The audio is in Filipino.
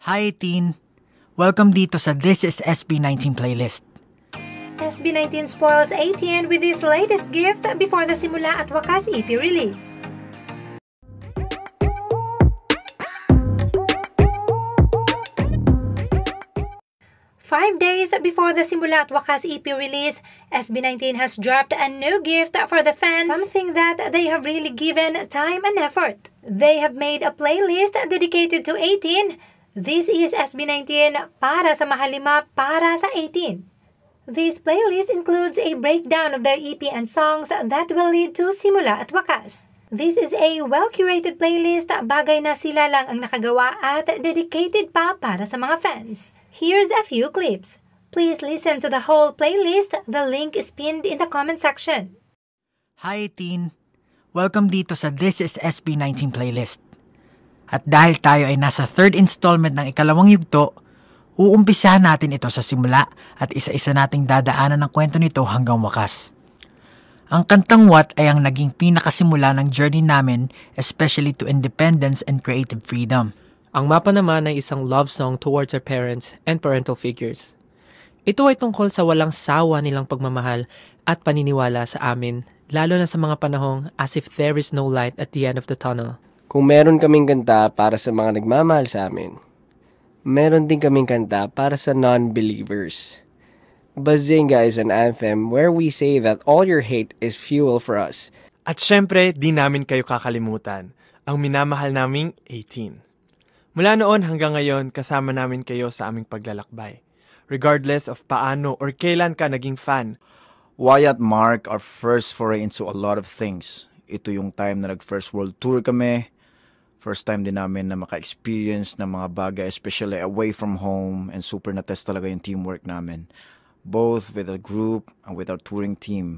Hi, teen! Welcome dito sa This is SB19 playlist. SB19 spoils 18 with his latest gift before the Simula at Wakas EP release. Five days before the Simula at Wakas EP release, SB19 has dropped a new gift for the fans, something that they have really given time and effort. They have made a playlist dedicated to 18. This is SB19 para sa mahalima para sa 18. This playlist includes a breakdown of their EP and songs that will lead to Simula at Wakas. This is a well-curated playlist, bagay na sila lang ang nakagawa at dedicated pa para sa mga fans. Here's a few clips. Please listen to the whole playlist. The link is pinned in the comment section. Hi, teen! Welcome dito sa This is SB19 playlist. At dahil tayo ay nasa third installment ng ikalawang yugto, uumpisahan natin ito sa simula at isa-isa nating dadaanan ng kwento nito hanggang wakas. Ang kantang What ay ang naging pinakasimula ng journey namin, especially to independence and creative freedom. Ang Mapa naman ay isang love song towards our parents and parental figures. Ito ay tungkol sa walang sawa nilang pagmamahal at paniniwala sa amin, lalo na sa mga panahong as if there is no light at the end of the tunnel. Kung meron kaming kanta para sa mga nagmamahal sa amin, meron din kaming kanta para sa non-believers. Bazinga is an anthem where we say that all your hate is fuel for us. At syempre, di namin kayo kakalimutan, ang minamahal naming 18. Mula noon hanggang ngayon, kasama namin kayo sa aming paglalakbay. Regardless of paano or kailan ka naging fan. Wyatt marked our first foray into a lot of things. Ito yung time na nag-first world tour kami. First time din namin na maka-experience ng mga bagay, especially away from home, and super na-test talaga yung teamwork namin. Both with our group and with our touring team.